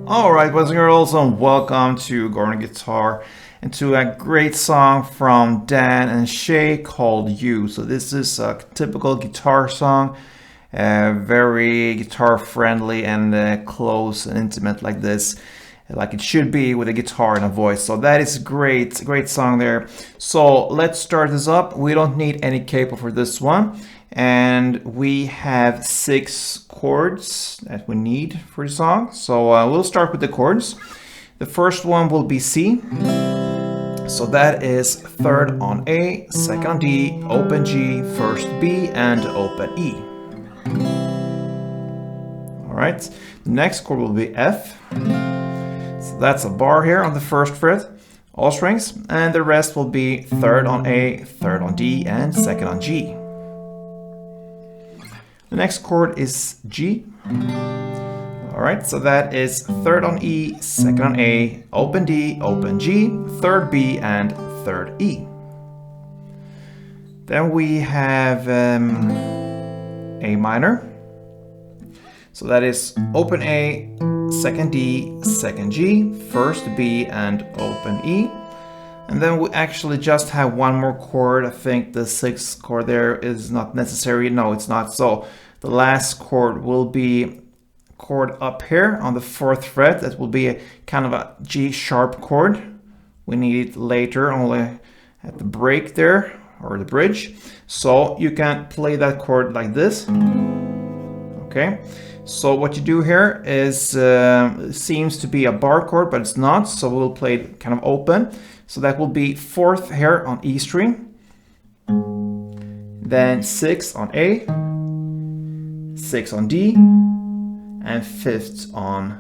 Alright, boys and girls, and welcome to Gordon Guitar and to a great song from Dan and Shay called You. So this is a typical guitar song, very guitar friendly and close and intimate like this, like it should be with a guitar and a voice. So that is great, great song there. So let's start this up. We don't need any capo for this one. And we have 6 chords that we need for the song. So we'll start with the chords. The first one will be C. So that is 3rd on A, 2nd on D, open G, 1st B, and open E. All right, the next chord will be F. So that's a bar here on the 1st fret, all strings, and the rest will be 3rd on A, 3rd on D, and 2nd on G. The next chord is G. All right, so that is 3rd on E, 2nd on A, open D, open G, 3rd B, and 3rd E. Then we have A minor. So that is open A, 2nd D, 2nd G, 1st B, and open E. And then we actually just have one more chord. I think the 6th chord there is not necessary. No, it's not. So the last chord will be chord up here on the 4th fret. That will be a kind of a G sharp chord. We need it later, only at the break there, or the bridge. So you can play that chord like this. Okay. So what you do here is, it seems to be a bar chord, but it's not. So we'll play it kind of open. So that will be 4th here on E string. Then 6th on A. 6th on D, and 5th on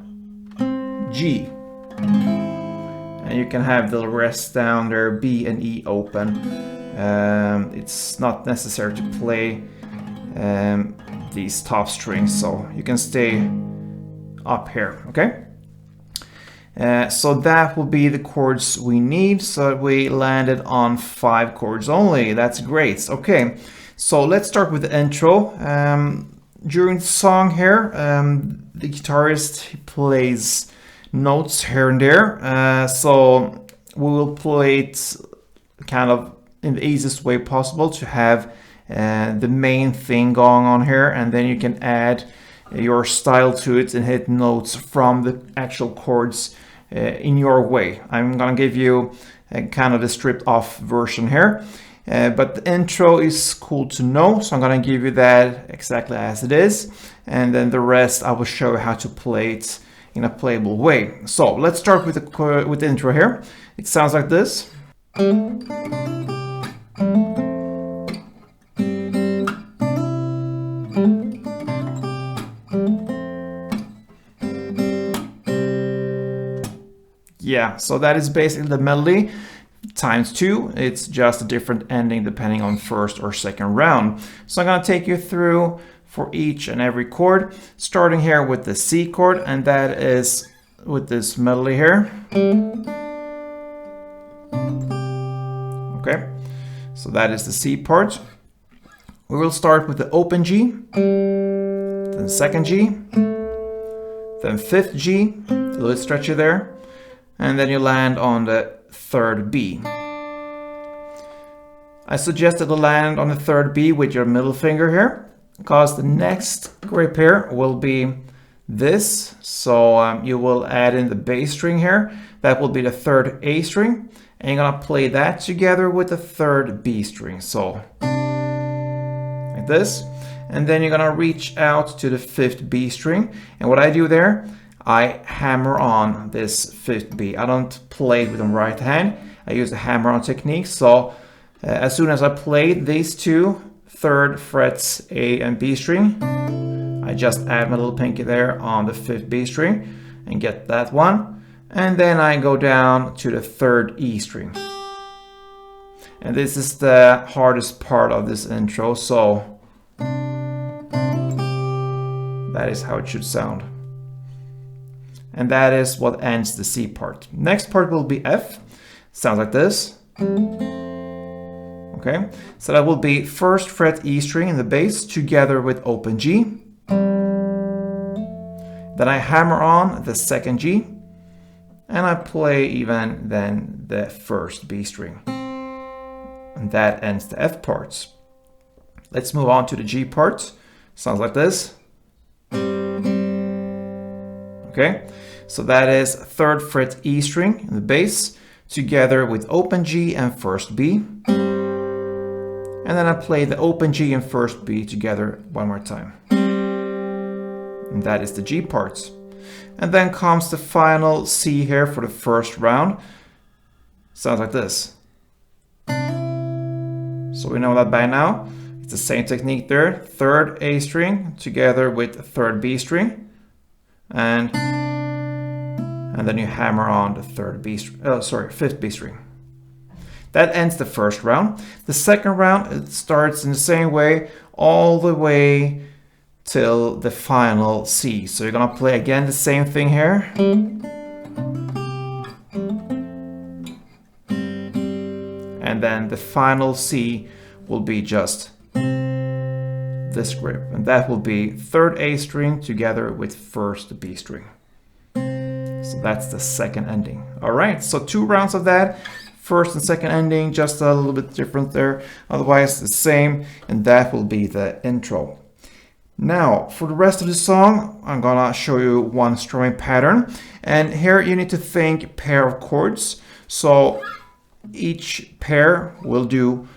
G. And you can have the rest down there, B and E open. It's not necessary to play these top strings, so you can stay up here, okay? So that will be the chords we need. So we landed on 5 chords only. That's great. Okay, so let's start with the intro. During the song here, the guitarist plays notes here and there. So we will play it kind of in the easiest way possible to have the main thing going on here, and then you can add your style to it and hit notes from the actual chords in your way. I'm gonna give you kind of the stripped off version here. But the intro is cool to know, so I'm going to give you that exactly as it is, and then the rest I will show you how to play it in a playable way. So let's start with the intro here. It sounds like this. Yeah, so that is basically the melody. Times 2, it's just a different ending depending on 1st or 2nd round. So I'm going to take you through for each and every chord, starting here with the C chord, and that is with this melody here. Okay, so that is the C part. We will start with the open G, then 2nd G, then 5th G, a little bit stretchy there, and then you land on the 3rd B. I suggested to land on the 3rd B with your middle finger here, because the next grip here will be this. So you will add in the bass string here. that will be the third A string, and you're gonna play that together with the third B string, so like this. And then you're gonna reach out to the fifth B string, and what I do there, I hammer on this fifth B. I don't play it with the right hand, I use the hammer-on technique. So as soon as I play these two third frets A and B string, I just add my little pinky there on the fifth B string and get that one. And then I go down to the third E string. And this is the hardest part of this intro, so that is how it should sound. And that is what ends the C part. Next part will be F. Sounds like this. Okay, so that will be first fret E string in the bass together with open G. Then I hammer on the second G, and I play even then the first B string. And that ends the F parts. Let's move on to the G part. Sounds like this. Okay, so that is third fret E string in the bass together with open G and first B. And then I play the open G and first B together one more time. And that is the G part. And then comes the final C here for the first round. Sounds like this. So we know that by now. It's the same technique there. Third A string together with third B string. And then you hammer on the fifth B string. That ends the first round. The second round, it starts in the same way all the way till the final C. So you're gonna play again the same thing here. And then the final C will be just this grip. And that will be third A string together with first B string. So that's the second ending. All right, so 2 rounds of that. First and second ending, just a little bit different there. Otherwise the same, and that will be the intro. Now, for the rest of the song, I'm gonna show you one strumming pattern. And here you need to think pair of chords. So each pair will do,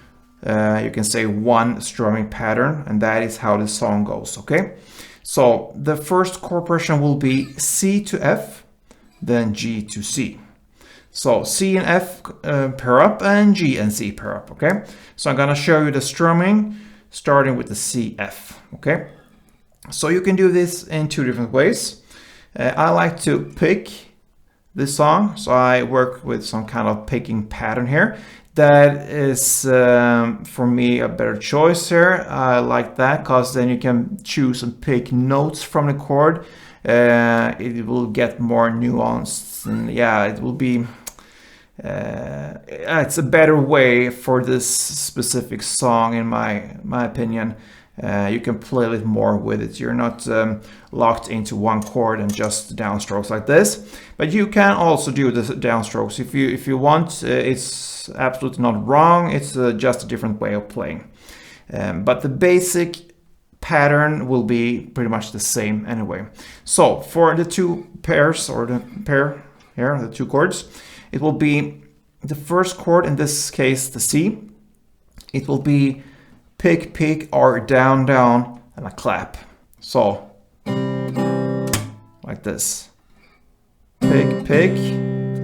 you can say, one strumming pattern, and that is how the song goes, okay? So the first chord progression will be C to F, then G to C. So C and F pair up, and G and C pair up, okay? So I'm gonna show you the strumming starting with the C, F, okay? So you can do this in 2 different ways. I like to pick this song, so I work with some kind of picking pattern here. That is, for me, a better choice here. I like that because then you can choose and pick notes from the chord. It will get more nuanced, and yeah, it will be it's a better way for this specific song, in my opinion. You can play a little more with it. You're not locked into one chord and just downstrokes like this, but you can also do the downstrokes if you want. It's absolutely not wrong. It's just a different way of playing, but the basic pattern will be pretty much the same anyway. So for the 2 pairs, or the pair here, the 2 chords, it will be the first chord, in this case the C. It will be pick, pick, or down, down, and a clap. So like this. Pick, pick,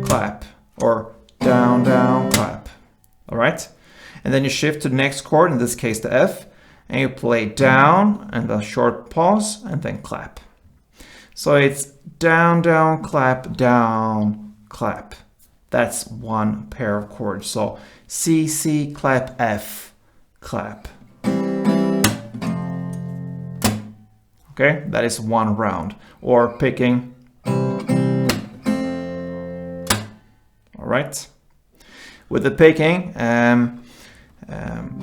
clap, or down, down, clap. All right? And then you shift to the next chord, in this case the F, and you play down, and a short pause, and then clap. So it's down, down, clap, down, clap. That's one pair of chords. So C, C, clap, F, clap. Okay, that is one round. Or picking. All right. With the picking,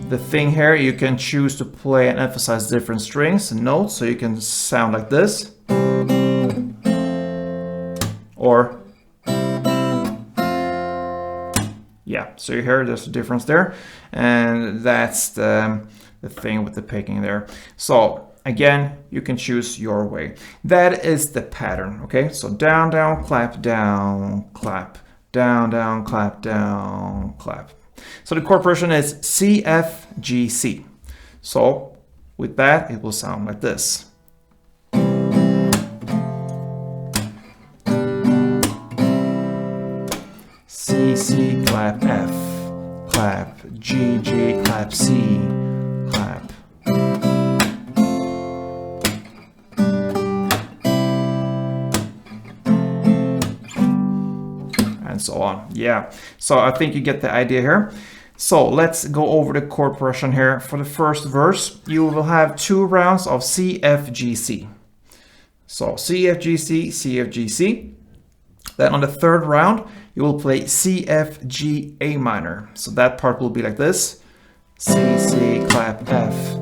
the thing here, you can choose to play and emphasize different strings and notes, so you can sound like this. Or yeah, so you hear there's a difference there, and that's the thing with the picking there. So again, you can choose your way. That is the pattern, okay? So down, down, clap, down, down, clap, down, clap. So the chord progression is C, F, G, C. So with that, it will sound like this. C, C, clap, F, clap, G, G, clap, C, clap. And so on. Yeah, so I think you get the idea here. So let's go over the chord progression here. For the first verse, you will have 2 rounds of C, F, G, C. So C, F, G, C, C, F, G, C. Then on the third round, you will play C, F, G, A minor. So that part will be like this. C, C, clap, F,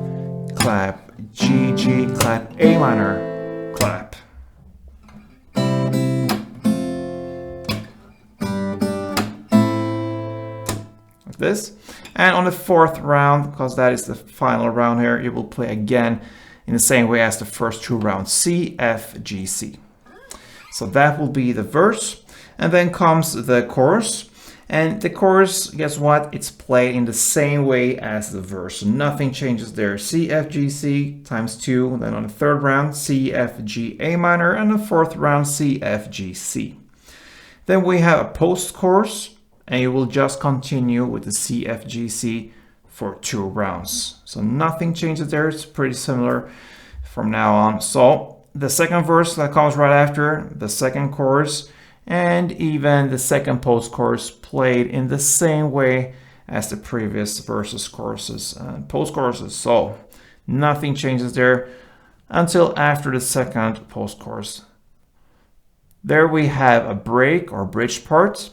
clap, G, G, clap, A minor, clap. Like this. And on the fourth round, because that is the final round here, you will play again in the same way as the first 2 rounds. C, F, G, C. So that will be the verse. And then comes the chorus. And the chorus, guess what? It's played in the same way as the verse. Nothing changes there. C, F, G, C times 2. Then on the third round, C, F, G, A minor. And the fourth round, C, F, G, C. Then we have a post-chorus. And you will just continue with the C, F, G, C for 2 rounds. So nothing changes there. It's pretty similar from now on. So the second verse that comes right after, the second chorus, and even the second post-chorus played in the same way as the previous verses, choruses, and post-choruses. So nothing changes there until after the second post-chorus. There we have a break or bridge part.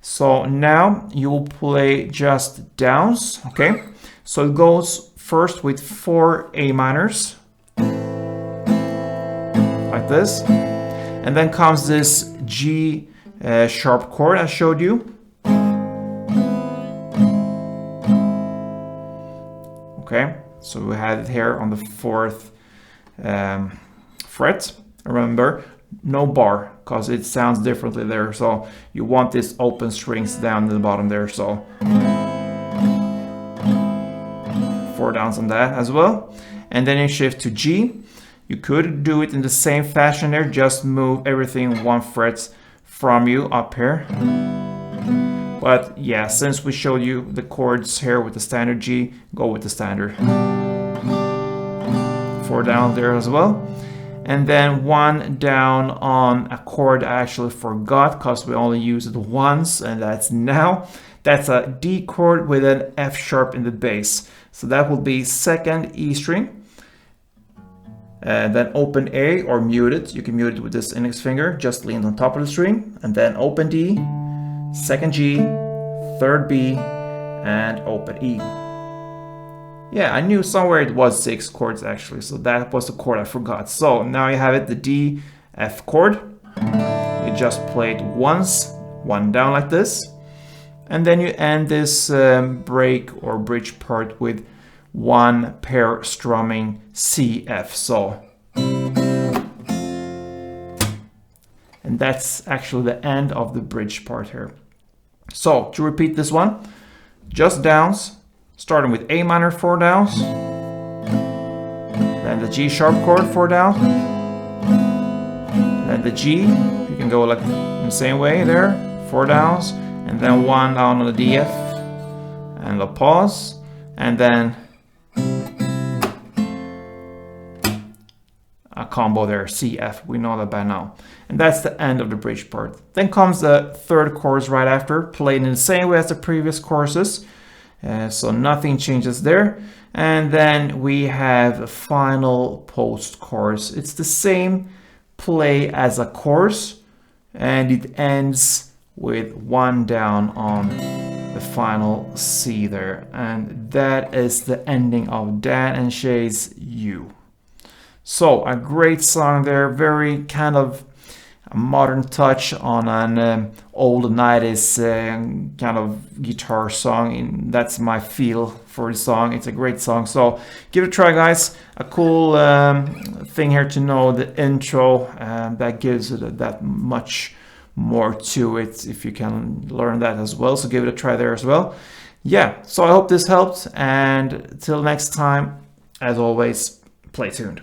So now you will play just downs, okay? So it goes first with 4 A minors, like this. And then comes this G sharp chord I showed you. Okay, so we had it here on the 4th fret. Remember, no bar, because it sounds differently there. So you want this open strings down to the bottom there. So 4 downs on that as well. And then you shift to G. You could do it in the same fashion there, just move everything 1 fret from you up here. But yeah, since we showed you the chords here with the standard G, go with the standard. 4 down there as well. And then 1 down on a chord I actually forgot because we only use it once, and that's now. That's a D chord with an F sharp in the bass. So that will be 2nd E string. And then open A or mute it. You can mute it with this index finger, just lean on top of the string. And then open D, 2nd G, 3rd B, and open E. Yeah, I knew somewhere it was 6 chords actually, so that was the chord I forgot. So now you have it, the D, F chord. You just play it once, 1 down like this. And then you end this break or bridge part with 1 pair strumming C, F. So, and that's actually the end of the bridge part here. So to repeat this one, just downs, starting with A minor 4 downs, then the G sharp chord 4 downs, then the G, you can go like in the same way there, 4 downs, and then 1 down on the D, F, and the pause, and then a combo there, C, F, we know that by now. And that's the end of the bridge part. Then comes the 3rd chorus right after, played in the same way as the previous choruses. So nothing changes there. And then we have a final post chorus. It's the same play as a chorus, and it ends with 1 down on the final C there. And that is the ending of Dan and Shay's You. So a great song there, very kind of a modern touch on an old 90s kind of guitar song. And that's my feel for the song. It's a great song, so give it a try, guys. A cool thing here to know, the intro that gives it that much more to it if you can learn that as well. So give it a try there as well. Yeah, so I hope this helped, and till next time, as always, play tuned.